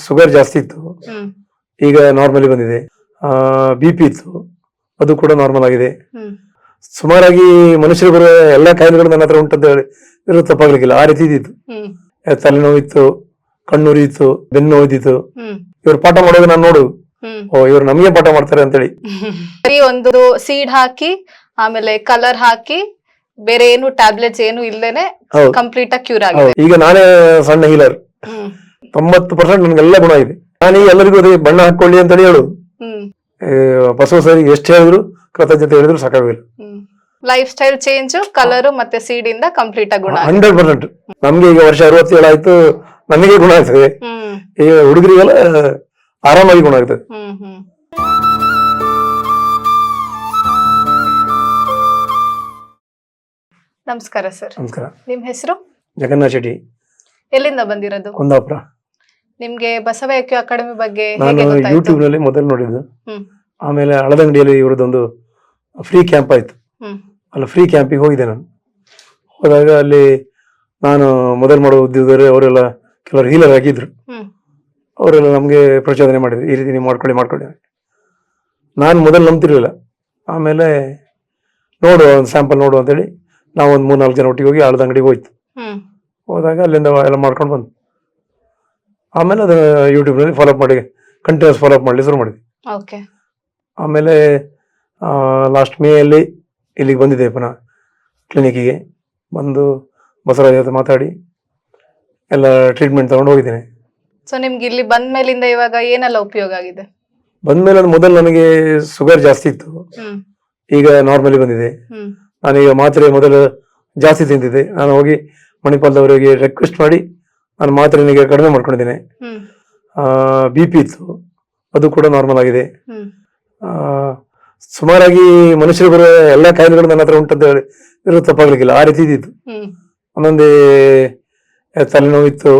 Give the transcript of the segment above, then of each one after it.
Sugar ಜಾಸ್ತಿ ಇತ್ತು, ಹ್ಮ್ ಈಗ ನಾರ್ಮಲಿ ಬಂದಿದೆ. BP ಇತ್ತು, ಅದು ಕೂಡ ನಾರ್ಮಲ್ ಆಗಿದೆ. ಹ್ಮ್ ಸುಮಾರಾಗಿ ಮನುಷ್ಯರು ಬರೋ ಎಲ್ಲಾ ಕಾಯಿಲೆಗಳು ನನ್ನ ಹತ್ರ ಉಂಟಂತ ಹೇಳಿ ಇರೋ ತಪ್ಪಾಗ್ಲಿಕ್ಕಿಲ್ಲ. ಆ ರೀತಿ ಇದ್ದಿತ್ತು. ಹ್ಮ್ ತಲೆನೋವಿತ್ತು, ಕಣ್ಣುರಿಯಿತ್ತು, ಬೆನ್ನು ನೋವಿತ್ತು. ಹ್ಮ್ ಇವ್ರು ಪಾಠ ಮಾಡೋದು ನಾನು ನೋಡು, ಹ್ಮ್ ಓ ಇವ್ರು ನಮಗೆ ಪಾಠ ಮಾಡ್ತಾರೆ ಅಂತೇಳಿ. ಬರೀ ಒಂದು ಸೀಡ್ ಹಾಕಿ ಆಮೇಲೆ ಕಲರ್ ಹಾಕಿ ಬೇರೆ ಏನು ಟ್ಯಾಬ್ಲೆಟ್ಸ್ ಏನು ಇಲ್ದೇನೆ ಹೌದು. ಕಂಪ್ಲೀಟ್ ಆಗಿ ಕ್ಯೂರ್ ಆಗಿದೆ. ಈಗ ನಾನೇ ಸಣ್ಣ ಹೀಲರ್. ಹ್ಮ್ 90% ನನ್ಗೆಲ್ಲ ಗುಣ ಆಗಿದೆ. ನಾನು ಈಗ ಎಲ್ಲರಿಗೂ ಅದೇ ಬಣ್ಣ ಹಾಕೊಳ್ಳಿ ಅಂತೇಳಿ ಹೇಳು. ಹ್ಮ್ ಬಸವ ಸರಿ ಎಷ್ಟು ಹೇಳಿದ್ರು ಕೃತಜ್ಞತೆ ಹೇಳಿದ್ರು ಸಾಕಾಗಿಲ್ಲ. ಹ್ಮ್ ಲೈಫ್ ಸ್ಟೈಲ್ ಚೇಂಜ್, ಕಲರ್ ಮತ್ತೆ ಸೀಡ್ ಇಂದ ಕಂಪ್ಲೀಟ್ ಆಗಿ ಗುಣ ಆಗಿದೆ. 100%. ನಮ್ಗೆ ಈಗ ವರ್ಷ 67 ಆಯ್ತು, ನನಗೆ ಗುಣ ಆಗ್ತದೆ. ಹ್ಮ್ ಈಗ ಹುಡುಗರಿಗೆಲ್ಲ ಆರಾಮಾಗಿ ಗುಣ ಆಗ್ತದೆ. ಹ್ಮ್ ಹ್ಮ್ ನಮಸ್ಕಾರ ಸರ್. ನಮಸ್ಕಾರ. ನಿಮ್ ಹೆಸರು? ಜಗನ್ನಾಥ್ ಶೆಟ್ಟಿ, ಎಲ್ಲಿಂದ ಬಂದಿರೋದು? ಕುಂದಾಪುರ. ನಿಮ್ಗೆ ಬಸವ ಐಕ್ಯೂ ಅಕಾಡೆಮಿ ಬಗ್ಗೆ ನಾನು ಹೇಗೆ ಗೊತ್ತಾಯ್ತು? ಯೂಟ್ಯೂಬ್ ನಲ್ಲಿ ಮೊದಲು ನೋಡಿದ್ದು. ಹ್ಮ್ ಆಮೇಲೆ ಹಳದಂಗಡಿಯಲ್ಲಿ ಇವರದೊಂದು ಫ್ರೀ ಕ್ಯಾಂಪ್ ಆಯ್ತು. ಹ್ಮ್ ಅಲ್ಲಿ ಫ್ರೀ ಕ್ಯಾಂಪಿಗೆ ಹೋಗಿದ್ದೆ ನಾನು. ಹೋದಾಗ ಅಲ್ಲಿ ನಾನು ಮೊದಲು ಮಾಡೋ ಉದ್ಯೋಗದವರು ಅವರೆಲ್ಲ ಕೆಲವರು ಹೀಲರ್ ಆಗಿದ್ರು. ಹ್ಮ್ ಅವರೆಲ್ಲ ನಮಗೆ ಪ್ರಚೋದನೆ ಮಾಡಿದ್ರು, ಈ ರೀತಿ ನೀವು ಮಾಡ್ಕೊಳ್ಳಿ. ನಾನು ಮೊದಲು ನಂಬ್ತಿರ್ಲಿಲ್ಲ. ಆಮೇಲೆ ನೋಡು ಒಂದು ಸ್ಯಾಂಪಲ್ ನೋಡು ಅಂತೇಳಿ ನಾವು ಒಂದು 3-4 ಜನ ಒಟ್ಟಿಗೆ ಹೋಗಿ ಹಳದಂಗಡಿಗೆ ಹೋಯ್ತು. ಹ್ಮ್ ಹೋದಾಗ ಅಲ್ಲಿಂದ ಎಲ್ಲ ಮಾಡ್ಕೊಂಡು ಬಂದು ಆಮೇಲೆ ಅದು ಯೂಟ್ಯೂಬ್ನಲ್ಲಿ ಫಾಲೋಅಪ್ ಮಾಡಿ ಕಂಟಿನ್ಯೂಸ್ ಫಾಲೋಅಪ್ ಮಾಡಲಿ ಶುರು ಮಾಡಿದ್ವಿ. ಓಕೆ. ಆಮೇಲೆ ಲಾಸ್ಟ್ ಮೇಯಲ್ಲಿ ಇಲ್ಲಿಗೆ ಬಂದಿದ್ದೆ ಪುನಃ ಕ್ಲಿನಿಕ್ಕಿಗೆ ಬಂದು ಬಸವರಾಜ್ ಜೊತೆ ಮಾತಾಡಿ ಎಲ್ಲ ಟ್ರೀಟ್ಮೆಂಟ್ ತಗೊಂಡು ಹೋಗಿದ್ದೇನೆ. ಸೊ ನಿಮ್ಗೆ ಇಲ್ಲಿ ಬಂದ ಮೇಲಿಂದ ಇವಾಗ ಏನೆಲ್ಲ ಉಪಯೋಗ ಆಗಿದೆ? ಬಂದ್ಮೇಲೆ ಅದು ಮೊದಲು ನನಗೆ ಶುಗರ್ ಜಾಸ್ತಿ ಇತ್ತು, ಹ್ಮ್ ಈಗ ನಾರ್ಮಲಿ ಬಂದಿದೆ. ಹ್ಮ್ ನಾನೀಗ ಮಾತ್ರೆ ಮೊದಲು ಜಾಸ್ತಿ ತಿಂತಿದ್ದೆ. ನಾನು ಹೋಗಿ ಮಣಿಪಾಲದವರಿಗೆ ರಿಕ್ವೆಸ್ಟ್ ಮಾಡಿ ನಾನು ಮಾತ್ರೆನಿಗೆ ಕಡಿಮೆ ಮಾಡ್ಕೊಂಡಿದ್ದೇನೆ. ಹ್ಮ್ BP ಇತ್ತು, ಅದು ಕೂಡ ನಾರ್ಮಲ್ ಆಗಿದೆ. ಹ್ಮ್ ಸುಮಾರಾಗಿ ಮನುಷ್ಯರು ಬರೋ ಎಲ್ಲಾ ಕಾಯಿಲೆಗಳು ನನ್ನ ಹತ್ರ ಉಂಟಂತ ಹೇಳಿ ಇರೋ ತಪ್ಪಾಗ್ಲಿಕ್ಕಿಲ್ಲ. ಆ ರೀತಿ ಇದ್ದಿತ್ತು. ಹ್ಮ್ ಒಂದೊಂದೇ ತಲೆನೋವಿತ್ತು,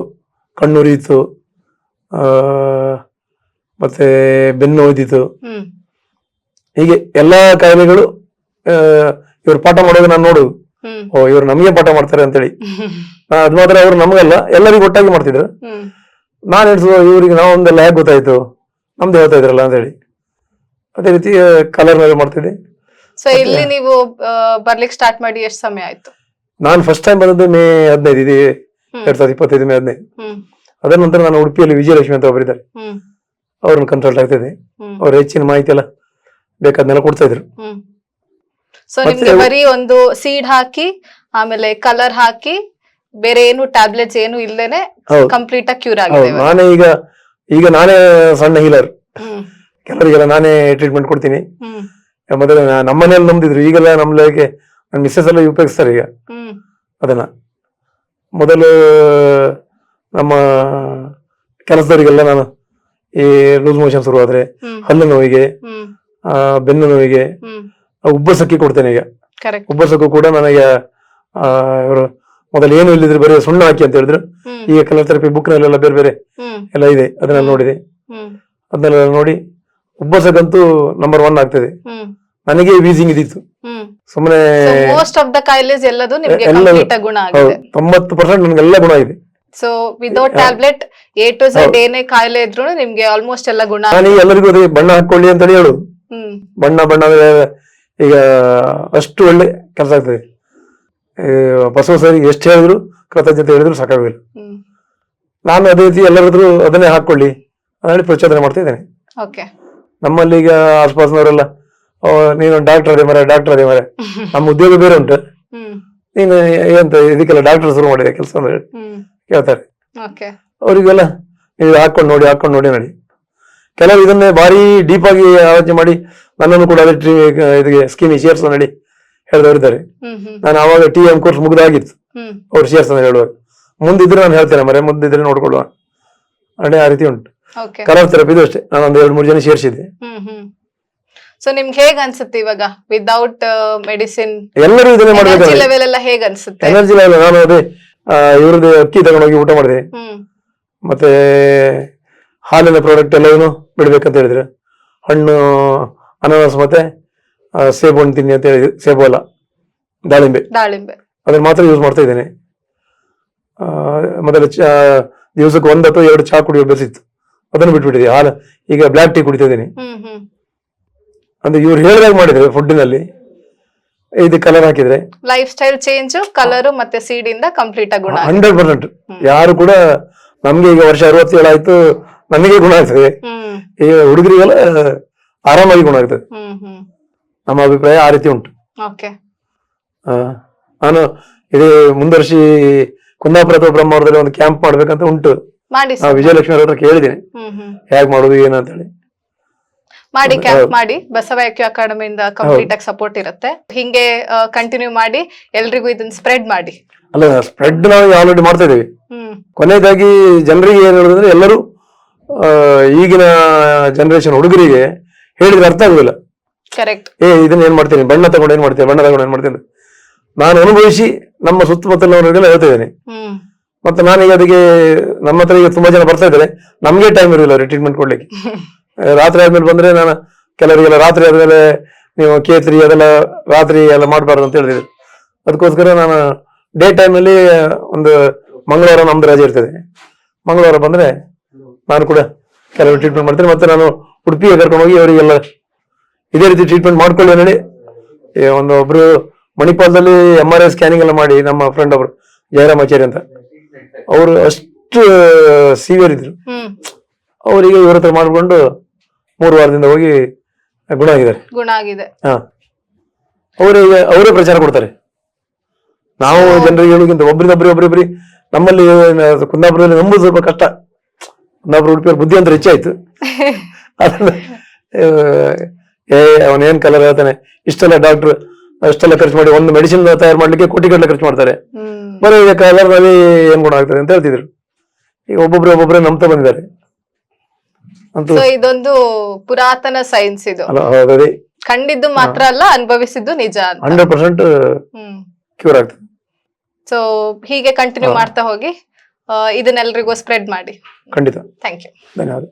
ಕಣ್ಣುರಿಯಿತ್ತು, ಮತ್ತೆ ಬೆನ್ನು ನೋವಿತ್ತು. ಹ್ಮ್ ಹೀಗೆ ಎಲ್ಲಾ ಕಾಯಿಲೆಗಳು ಇವ್ರು ಪಾಠ ಮಾಡೋದು ನಾನು ನೋಡು, ಹ್ಮ್ ಓ ಇವ್ರು ನಮಗೆ ಪಾಠ ಮಾಡ್ತಾರೆ ಅಂತೇಳಿ. ಅದು ಮಾತ್ರ ಅವ್ರು ನಮಗಲ್ಲ, ಎಲ್ಲರಿಗೂ ಒಟ್ಟಾಗಿ ಮಾಡ್ತಿದ್ರು. ಹ್ಮ್ ನಾನು ಎಣಿಸುವ ಇವರಿಗೆ ನಾವೊಂದೆಲ್ಲ ಹೇಗೆ ಗೊತ್ತಾಯ್ತು, ನಮ್ದು ಹೇಳ್ತಾ ಇದ್ರಲ್ಲ ಅಂತೇಳಿ. ಅದೇ ರೀತಿ ಕಲರ್ ಮಾಡ್ತಿದ್ದೆ. ಸೊ ಇಲ್ಲಿ ನೀವು ಬರ್ಲಿಕ್ಕೆ ಸ್ಟಾರ್ಟ್ ಮಾಡಿ ಎಷ್ಟು ಸಮಯ ಆಯ್ತು? ನಾನು ಫಸ್ಟ್ ಟೈಮ್ ಬಂದದ್ದು ಮೇ 15 ಇದೆ, 2025 ಮೇ 15. ಹ್ಮ್ ಅದರ ನಂತರ ನಾನು ಉಡುಪಿಯಲ್ಲಿ ವಿಜಯಲಕ್ಷ್ಮಿ ಅಂತ ಒಬ್ಬರಿದ್ದಾರೆ, ಹ್ಮ್ ಅವ್ರನ್ನ ಕನ್ಸಲ್ಟ್ ಆಗ್ತಿದೆ. ಹ್ಮ್ ಅವ್ರ ಹೆಚ್ಚಿನ ಮಾಹಿತಿ ಎಲ್ಲ ಬೇಕಾದ್ನೆಲ್ಲ ಕೊಡ್ತಾ ಇದ್ರು. ಹ್ಮ್ ಸೊ ನಿಮ್ಗೆ ಬರೀ ಒಂದು ಸೀಡ್ ಹಾಕಿ ಆಮೇಲೆ ಕಲರ್ ಹಾಕಿ ಬೇರೆ ಏನು ಟ್ಯಾಬ್ಲೆಟ್ಸ್ ಏನು ಇಲ್ದೇನೆ ಹೌದು. ಕಂಪ್ಲೀಟ್ ಆಗಿ ಕ್ಯೂರ್ ಆಗಿದೆ ಇವಾಗ. ನಾನೇ ಈಗ ನಾನೇ ಸಣ್ಣ ಹೀಲರ್. ಹ್ಮ್ ಕೆಲವರಿಗೆಲ್ಲ ನಾನೇ ಟ್ರೀಟ್ಮೆಂಟ್ ಕೊಡ್ತೀನಿ. ಹ್ಮ್ ಮೊದಲು ನಮ್ಮ ಮನೆಯಲ್ಲಿ ನಂಬ್ದಿದ್ರು, ಈಗೆಲ್ಲ ನಮ್ಗೆ ನನ್ನ ಮಿಸ್ಸಸ್ ಎಲ್ಲ ಉಪಯೋಗಿಸ್ತಾರೆ ಈಗ ಹ್ಮ್ ಅದನ್ನ. ಮೊದಲು ನಮ್ಮ ಕೆಲಸದವರಿಗೆಲ್ಲ ನಾನು ಈ ಲೂಸ್ ಮೋಷನ್ ಶುರು ಆದ್ರೆ, ಹ್ಮ್ ಹಲ್ಲು ನೋವಿಗೆ, ಹ್ಮ್ ಬೆನ್ನು ನೋವಿಗೆ, ಹ್ಮ್ ಉಬ್ಬಸಕ್ಕಿ ಕೊಡ್ತೇನೆ ಈಗ. ಕರೆಕ್ಟ್. ಉಬ್ಬಸಕ್ಕೂ ಕೂಡ ನನಗೆ ಇವರು ಮೊದಲು ಏನು ಇಲ್ಲಿದ್ರೆ ಬರೀ ಸುಣ್ಣ ಹಾಕಿ ಅಂತ ಹೇಳಿದ್ರು. ಹ್ಮ್ ಈಗ ಕಲರ್ ಥೆರಪಿ ಬುಕ್ ನಲ್ಲೆಲ್ಲ ಬೇರೆ ಬೇರೆ ಹ್ಮ್ ಎಲ್ಲ ಇದೆ, ಅದನ್ನೆಲ್ಲ ನೋಡಿದೆ. ಹ್ಮ್ ಅದನ್ನೆಲ್ಲ ನೋಡಿ ಉಬ್ಬಸಕ್ಕಂತೂ ನಂಬರ್ 1 ಆಗ್ತದೆ. ಹ್ಮ್ ನನಗೆ ವೀಸಿಂಗ್ ಇದ್ದಿತ್ತು, ಹ್ಮ್ ಸುಮ್ಮನೆ ಮೋಸ್ಟ್ ಆಫ್ ದ ಕಾಯಿಲೆಸ್ ಎಲ್ಲದು ನಿಮ್ಗೆ ಎಲ್ಲ ಕಂಪ್ಲೀಟ್ ಆಗಿ ಗುಣ ಆಗಿದೆ. 90% ನನಗೆಲ್ಲ ಗುಣ ಆಗಿದೆ. So without tablet A to Z ಏನೇ ಕಾಯಿಲೆ ಇದ್ರು ನಿಮ್ಗೆ ಆಲ್ಮೋಸ್ಟ್ ಎಲ್ಲ ಗುಣ ನಾನು ಎಲ್ಲರಿಗೂ ಅದೇ ಬಣ್ಣ ಹಾಕೊಳ್ಳಿ ಅಂತ ಹೇಳು. ಹ್ಮ್ ಬಣ್ಣ ಈಗ ಅಷ್ಟು ಒಳ್ಳೆ ಕೆಲಸ ಆಗ್ತದೆ. ಬಸವ ಸರಿ ಎಷ್ಟು ಹೇಳಿದ್ರು ಕೃತಜ್ಞತೆ ಹೇಳಿದ್ರು ಸಾಕಾಗಿಲ್ಲ. ಹ್ಮ್ ನಾನು ಅದೇ ರೀತಿ ಎಲ್ಲರಾದ್ರೂ ಅದನ್ನೇ ಹಾಕೊಳ್ಳಿ ಅಂತ ಪ್ರಚೋದನೆ ಮಾಡ್ತಾ ಇದ್ದೇನೆ. ಓಕೆ. ನಮ್ಮಲ್ಲಿ ಈಗ ಆಸ್ಪಾಸ್ನವರೆಲ್ಲ ನೀನು ಡಾಕ್ಟರ್ ಅದೇ ಮರೆ ನಮ್ಮ ಉದ್ಯೋಗ ಬೇರೆ ಉಂಟು, ಹ್ಮ್ ನೀನು ಎಂತ ಇದಕ್ಕೆಲ್ಲ ಡಾಕ್ಟರ್ ಶುರು ಮಾಡಿದೆ ಕೆಲಸ ಅಂತ ಹೇಳಿ ಹ್ಮ್ ಹೇಳ್ತಾರೆ. ಓಕೆ. ಅವರಿಗೆಲ್ಲ ನೀವು ಹಾಕೊಂಡು ನೋಡಿ ನಡಿ. ಕೆಲವರು ಇದನ್ನೇ ಭಾರಿ ಡೀಪ್ ಆಗಿ ಆಲೋಚನೆ ಮಾಡಿ ನನ್ನನ್ನು ಕೂಡ ಅದೇ ಇದಕ್ಕೆ ಸ್ಕೀಮಿಗೆ ಸೇರ್ಸೋ ನಡಿ ಹೇಳಿದವರಿದ್ದಾರೆ. ಹ್ಮ್ ಹ್ಮ್ ನಾನು ಆವಾಗ TM ಕೋರ್ಸ್ ಮುಗಿದಾಗಿತ್ತು, ಹ್ಮ್ ಅವ್ರು ಸೇರ್ಸೋ ಹೇಳುವಾಗ ಮುಂದಿದ್ರೆ ನಾನು ಹೇಳ್ತೇನೆ ಮುಂದಿದ್ರೆ ನೋಡ್ಕೊಳ್ಳುವ ಅದೇ ಆ ರೀತಿ ಉಂಟು. ಓಕೆ. ಕಲರ್ ಥೆರಪಿದು ಅಷ್ಟೇ, ನಾನು ಒಂದು 2-3 ಜನ ಸೇರಿಸಿದ್ದೆ. ಹ್ಮ್ ಹ್ಮ್ ಸೊ ನಿಮ್ಗೆ ಹೇಗ್ ಅನ್ಸುತ್ತೆ ಇವಾಗ ವಿದೌಟ್ ಮೆಡಿಸಿನ್ ಎಲ್ಲರೂ ಇದನ್ನೇ ಮಾಡ್ಬೇಕು. ಲೆವೆಲ್ ಎಲ್ಲ ಹೇಗ್ ಅನ್ಸುತ್ತೆ? ಎನರ್ಜಿ ಲೆವೆಲ್ ನಾನು ಅದೇ ಇವ್ರದ್ದು ಅಕ್ಕಿ ತಗೊಂಡೋಗಿ ಊಟ ಮಾಡಿದೆ, ಹ್ಮ್ ಮತ್ತೆ ಹಾಲಿನ ಪ್ರಾಡಕ್ಟ್ ಎಲ್ಲವೂ ಬಿಡ್ಬೇಕಂತ ಹೇಳಿದ್ರೆ, ಹಣ್ಣು ಅನಾನಸ್ ಮತ್ತೆ ಸೇಬು ಹಣ್ಣು ತಿನ್ನಿ ಅಂತ ಹೇಳಿದ್ರು. ಸೇಬು ಅಲ್ಲ, ದಾಳಿಂಬೆ ಅದನ್ನ ಮಾತ್ರ ಯೂಸ್ ಮಾಡ್ತಾ ಇದ್ದೇನೆ. ಮೊದಲು ದಿವಸಕ್ಕೆ 1 ಅಥವಾ 2 ಚಹಾ ಕುಡಿಯೋ ಬೆಸಿತ್ತು, ಅದನ್ನು ಬಿಟ್ಬಿಟ್ಟಿದೆ. ಹಾಲು ಈಗ ಬ್ಲ್ಯಾಕ್ ಟೀ ಕುಡಿತಾ ಇದ್ದೀನಿ. ಹ್ಮ್ ಅಂದ್ರೆ ಇವ್ರು ಹೇಳಿದಾಗ ಮಾಡಿದ್ರೆ ಫುಡ್ಡಿನಲ್ಲಿ ಇದು ಕಲರ್ ಹಾಕಿದ್ರೆ ಲೈಫ್ ಸ್ಟೈಲ್ ಚೇಂಜ್, ಕಲರ್ ಮತ್ತೆ ಸೀಡ್ ಇಂದ ಕಂಪ್ಲೀಟ್ ಆಗಿ ಗುಣ 100%. ಯಾರು ಕೂಡ ನಮ್ಗೆ ಈಗ ವರ್ಷ 67 ಆಯ್ತು, ನನಗೆ ಗುಣ ಆಗ್ತದೆ. ಈಗ ಹುಡುಗರಿಗೆಲ್ಲ ಆರಾಮಾಗಿ ಗುಣ ಆಗ್ತದೆ. ನಮ್ಮ ಅಭಿಪ್ರಾಯ ಆ ರೀತಿ ಉಂಟು. ಓಕೆ. ನಾನು ಇದೇ ಮುಂದರ್ಶಿ ಕುಂದಾಪುರ ಅಥವಾ ಬ್ರಹ್ಮಾವರದಲ್ಲಿ ಒಂದು ಕ್ಯಾಂಪ್ ಮಾಡ್ಬೇಕಂತ ಉಂಟು. ನಾವು ವಿಜಯಲಕ್ಷ್ಮಿ ಅವ್ರ ಹತ್ರ ಕೇಳಿದ್ದೀನಿ ಹೇಗ್ ಮಾಡೋದು ಏನಂತ ಹೇಳಿ. ಮಾಡಿ ಕ್ಯಾಂಪ್ ಮಾಡಿ, ಬಸವ ಐಕ್ಯ ಅಕಾಡೆಮಿಯಿಂದ ಕಂಪ್ಲೀಟ್ ಆಗಿ ಸಪೋರ್ಟ್ ಇರುತ್ತೆ. ಹಿಂಗೆ ಕಂಟಿನ್ಯೂ ಮಾಡಿ, ಎಲ್ರಿಗೂ ಇದನ್ನ ಸ್ಪ್ರೆಡ್ ಮಾಡಿ. ಅಲ್ಲ, ಸ್ಪ್ರೆಡ್ ನಾವು ಆಲ್ರೆಡಿ ಮಾಡ್ತಾ ಇದೀವಿ. ಕೊನೆಯದಾಗಿ ಜನರಿಗೆ ಏನ್ ಹೇಳುದಂದ್ರೆ, ಎಲ್ಲರೂ ಈಗಿನ ಜನರೇಷನ್ ಹುಡುಗರಿಗೆ ಹೇಳಿದ್ರೆ ಅರ್ಥ ಆಗುದಿಲ್ಲ. ಕರೆಕ್ಟ್. ಇದನ್ನ ಏನ್ ಮಾಡ್ತೀನಿ, ಬಣ್ಣ ತಗೊಂಡು ಏನ್ ಮಾಡ್ತೀನಿ, ಬಣ್ಣ ತಗೊಂಡು ಏನ್ ಮಾಡ್ತೀನಿ, ನಾನು ಅನುಭವಿಸಿ ನಮ್ಮ ಸುತ್ತಮುತ್ತಲಿನವರಿಗೆಲ್ಲ ಹೇಳ್ತಾ ಇದ್ದೇನೆ. ಮತ್ತೆ ನಾನೀಗ ಅದಕ್ಕೆ ನಮ್ಮ ಹತ್ರ ಈಗ ತುಂಬಾ ಜನ ಬರ್ತಾ ಇದ್ದಾರೆ, ನಮ್ಗೆ ಟೈಮ್ ಇರಲಿಲ್ಲ ಅವ್ರಿಗೆ ಟ್ರೀಟ್ಮೆಂಟ್ ಕೊಡ್ಲಿಕ್ಕೆ. ರಾತ್ರಿ ಆದ್ಮೇಲೆ ಬಂದ್ರೆ ನಾನು ಕೆಲವರಿಗೆಲ್ಲ ರಾತ್ರಿ ಆದ್ಮೇಲೆ ನೀವು ಕೇಸರಿ ಅದೆಲ್ಲ ರಾತ್ರಿ ಎಲ್ಲ ಮಾಡಬಾರ್ದು ಅಂತ ಹೇಳಿದ್ರು. ಅದಕ್ಕೋಸ್ಕರ ನಾನು ಡೇ ಟೈಮ್ ಅಲ್ಲಿ ಒಂದು ಮಂಗಳವಾರ ನಮ್ದು ರಜೆ ಇರ್ತದೆ, ಮಂಗಳವಾರ ಬಂದ್ರೆ ನಾನು ಕೂಡ ಕೆಲವರು ಟ್ರೀಟ್ಮೆಂಟ್ ಮಾಡ್ತೇನೆ. ಮತ್ತೆ ನಾನು ಉಡುಪಿಗೆ ಕರ್ಕೊಂಡು ಹೋಗಿ ಅವರಿಗೆಲ್ಲ ಇದೇ ರೀತಿ ಟ್ರೀಟ್ಮೆಂಟ್ ಮಾಡ್ಕೊಳ್ಳಿ ಹೇಳಿ. ಒಬ್ರು ಮಣಿಪಾಲದಲ್ಲಿ MRI ಸ್ಕ್ಯಾನಿಂಗ್ ಎಲ್ಲ ಮಾಡಿ, ನಮ್ಮ ಫ್ರೆಂಡ್ ಅವರು ಜಯರಾಮಾಚಾರಿ ಅಂತ, ಅವರು ಅಷ್ಟು ಸಿವಿಯರ್ ಇದ್ರು. ಅವರಿಗೆ ಇವ್ರ ಹತ್ರ ಮಾಡ್ಕೊಂಡು 3 ವಾರದಿಂದ ಹೋಗಿ ಗುಣ ಆಗಿದ್ದಾರೆ. ಅವರೇ ಪ್ರಚಾರ ಕೊಡ್ತಾರೆ. ನಾವು ಜನರಿಗೆ ಹೇಳೋಕ್ಕಿಂತ ಒಬ್ರಿಗೊಬ್ರಿ ನಮ್ಮಲ್ಲಿ ಕುಂದಾಪುರದಲ್ಲಿ ನಂಬುದು ಸ್ವಲ್ಪ ಕಷ್ಟ. ಕುಂದಾಪುರ ಉಡುಪಿಯವ್ರ ಬುದ್ಧಿ ಅಂತ ಹೆಚ್ಚಾಯ್ತು. ಅವನೇನ್ ಕಲರ್ ಹೇಳ್ತಾನೆ, ಇಷ್ಟೆಲ್ಲ ಡಾಕ್ಟರ್ ಅಷ್ಟೆಲ್ಲ ಖರ್ಚು ಮಾಡಿ ಒಂದು ಮೆಡಿಸಿನ್ ತಯಾರು ಮಾಡ್ಲಿಕ್ಕೆ ಕೋಟಿಗಟ್ಟಲೆ ಖರ್ಚು ಮಾಡ್ತಾರೆ, ಬರೀ ಕಲರ್ ನಲ್ಲಿ ಏನ್ ಗುಣ ಆಗ್ತದೆ ಅಂತ ಹೇಳ್ತಿದ್ರು. ಈಗ ಒಬ್ಬೊಬ್ರೆ ನಂಬ್ತಾ ಬಂದಿದ್ದಾರೆ. ಇದೊಂದು ಪುರಾತನ ಸೈನ್ಸ್ ಇದು. ಕಂಡಿದ್ದು ಮಾತ್ರ ಅಲ್ಲ, ಅನುಭವಿಸಿದ್ದು ನಿಜ. 100% ಕ್ಯೂರ್ ಆಗ್ತದೆ. ಸೊ ಹೀಗೆ ಕಂಟಿನ್ಯೂ ಮಾಡ್ತಾ ಹೋಗಿ, ಇದನ್ನೆಲ್ಲರಿಗೂ ಸ್ಪ್ರೆಡ್ ಮಾಡಿ. ಖಂಡಿತ. Thank you. ಧನ್ಯವಾದ.